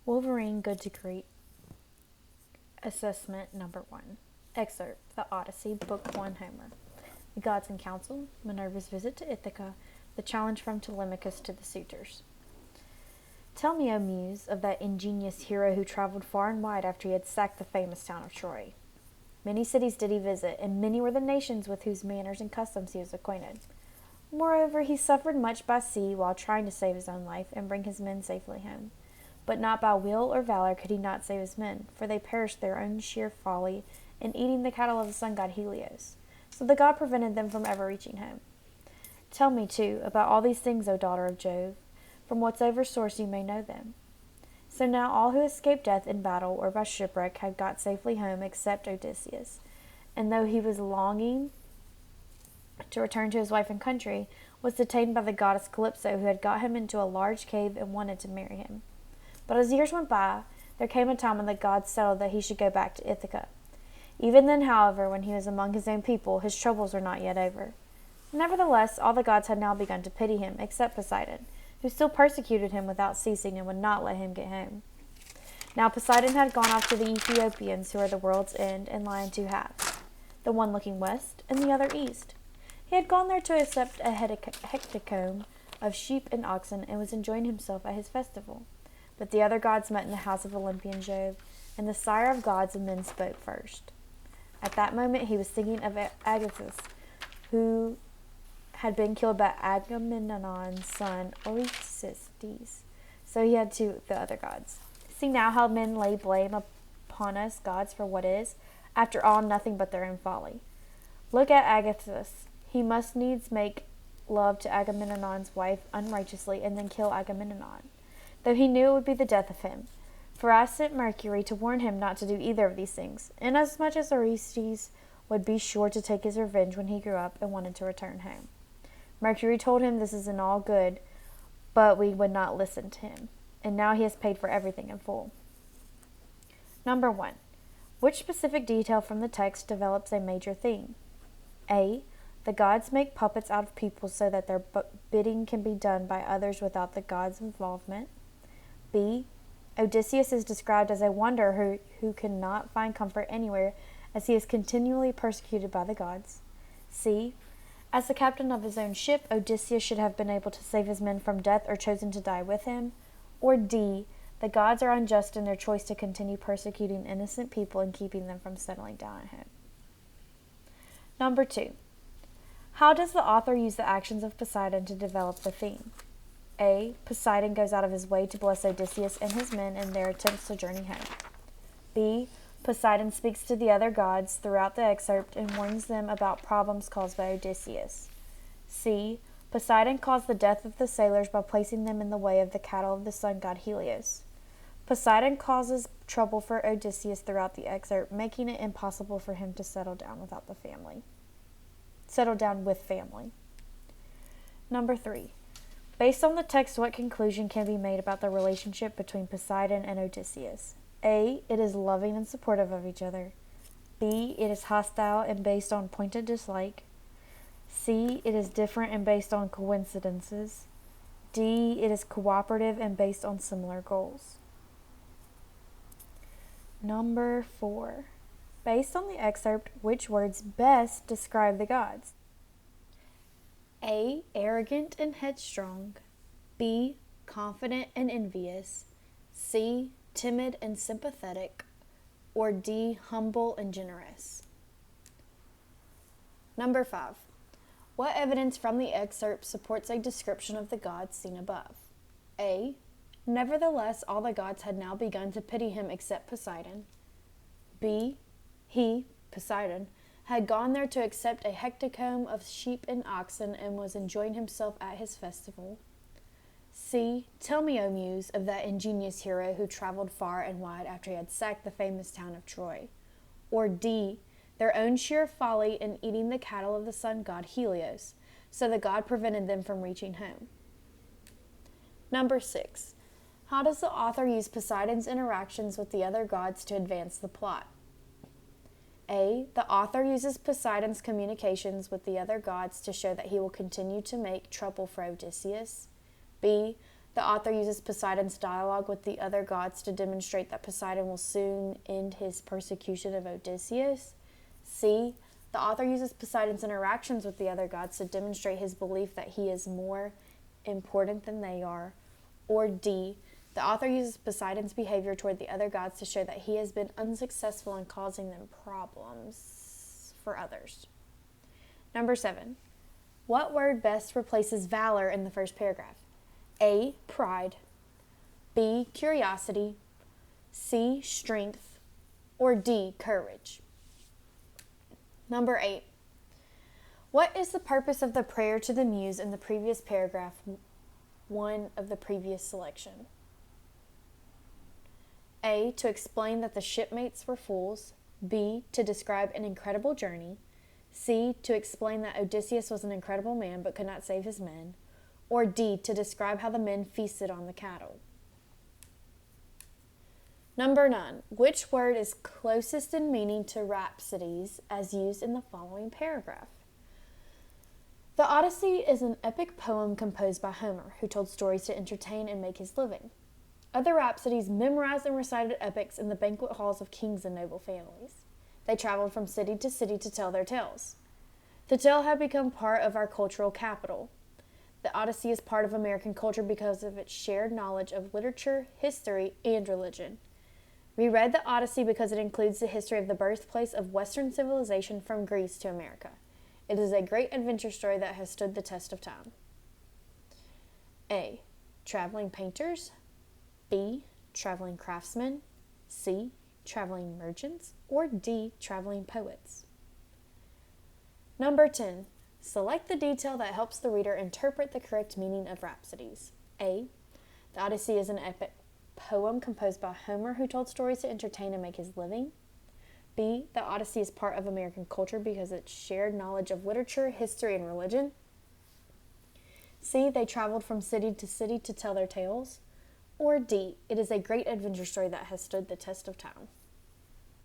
Wolverine Good to Great. Assessment number 1. Excerpt: The Odyssey, Book 1, Homer. The Gods in Council, Minerva's visit to Ithaca, the challenge from Telemachus to the suitors. Tell me, O Muse, of that ingenious hero who traveled far and wide after he had sacked the famous town of Troy. Many cities did he visit, and many were the nations with whose manners and customs he was acquainted. Moreover, he suffered much by sea while trying to save his own life and bring his men safely home. But not by will or valor could he not save his men, for they perished their own sheer folly in eating the cattle of the sun god Helios. So the god prevented them from ever reaching home. Tell me, too, about all these things, O daughter of Jove, from whatsoever source you may know them. So now all who escaped death in battle or by shipwreck had got safely home except Odysseus, and though he was longing to return to his wife and country, was detained by the goddess Calypso, who had got him into a large cave and wanted to marry him. But as years went by, there came a time when the gods settled that he should go back to Ithaca. Even then, however, when he was among his own people, his troubles were not yet over. Nevertheless, all the gods had now begun to pity him, except Poseidon, who still persecuted him without ceasing and would not let him get home. Now Poseidon had gone off to the Ethiopians, who are the world's end, and lie in two halves, the one looking west and the other east. He had gone there to accept a hectocomb of sheep and oxen, and was enjoying himself at his festival. But the other gods met in the house of Olympian Jove, and the sire of gods and men spoke first. At that moment he was thinking of Agathis, who had been killed by Agamemnon's son Orestes. So he had to the other gods. See now how men lay blame upon us gods for what is, after all, nothing but their own folly. Look at Agathis. He must needs make love to Agamemnon's wife unrighteously, and then kill Agamemnon, though he knew it would be the death of him. For I sent Mercury to warn him not to do either of these things, inasmuch as Orestes would be sure to take his revenge when he grew up and wanted to return home. Mercury told him this is in all good, but we would not listen to him, and now he has paid for everything in full. Number 1. Which specific detail from the text develops a major theme? A. The gods make puppets out of people so that their bidding can be done by others without the gods' involvement. B. Odysseus is described as a wanderer who cannot find comfort anywhere, as he is continually persecuted by the gods. C. As the captain of his own ship, Odysseus should have been able to save his men from death or chosen to die with him. Or D. The gods are unjust in their choice to continue persecuting innocent people and keeping them from settling down at home. Number 2. How does the author use the actions of Poseidon to develop the theme? A. Poseidon goes out of his way to bless Odysseus and his men in their attempts to journey home. B. Poseidon speaks to the other gods throughout the excerpt and warns them about problems caused by Odysseus. C. Poseidon caused the death of the sailors by placing them in the way of the cattle of the sun god Helios. Poseidon causes trouble for Odysseus throughout the excerpt, making it impossible for him to settle down with family. Number 3. Based on the text, what conclusion can be made about the relationship between Poseidon and Odysseus? A. It is loving and supportive of each other. B. It is hostile and based on pointed dislike. C. It is different and based on coincidences. D. It is cooperative and based on similar goals. Number 4. Based on the excerpt, which words best describe the gods? A. Arrogant and headstrong. B. Confident and envious. C. Timid and sympathetic. Or D. Humble and generous. Number 5. What evidence from the excerpt supports a description of the gods seen above? A. Nevertheless, all the gods had now begun to pity him except Poseidon. B. He, Poseidon, had gone there to accept a hectocomb of sheep and oxen and was enjoying himself at his festival. C. Tell me, O Muse, of that ingenious hero who traveled far and wide after he had sacked the famous town of Troy. Or D. Their own sheer folly in eating the cattle of the sun god Helios, so the god prevented them from reaching home. Number 6. How does the author use Poseidon's interactions with the other gods to advance the plot? A. The author uses Poseidon's communications with the other gods to show that he will continue to make trouble for Odysseus. B. The author uses Poseidon's dialogue with the other gods to demonstrate that Poseidon will soon end his persecution of Odysseus. C. The author uses Poseidon's interactions with the other gods to demonstrate his belief that he is more important than they are. Or D. The author uses Poseidon's behavior toward the other gods to show that he has been unsuccessful in causing them problems for others. Number 7. What word best replaces valor in the first paragraph? A. Pride. B. Curiosity. C. Strength. Or D. Courage. Number 8. What is the purpose of the prayer to the muse in the previous paragraph 1 of the previous selection? A. To explain that the shipmates were fools. B. To describe an incredible journey. C. To explain that Odysseus was an incredible man but could not save his men. Or D. To describe how the men feasted on the cattle. Number 9. Which word is closest in meaning to rhapsodies as used in the following paragraph? The Odyssey is an epic poem composed by Homer, who told stories to entertain and make his living. Other rhapsodies memorized and recited epics in the banquet halls of kings and noble families. They traveled from city to city to tell their tales. The tale had become part of our cultural capital. The Odyssey is part of American culture because of its shared knowledge of literature, history, and religion. We read the Odyssey because it includes the history of the birthplace of Western civilization from Greece to America. It is a great adventure story that has stood the test of time. A. Traveling painters. B. Traveling craftsmen. C. Traveling merchants. Or D. Traveling poets. Number 10. Select the detail that helps the reader interpret the correct meaning of rhapsodies. A. The Odyssey is an epic poem composed by Homer, who told stories to entertain and make his living. B. The Odyssey is part of American culture because it shared knowledge of literature, history, and religion. C. They traveled from city to tell their tales. Or D. It is a great adventure story that has stood the test of time.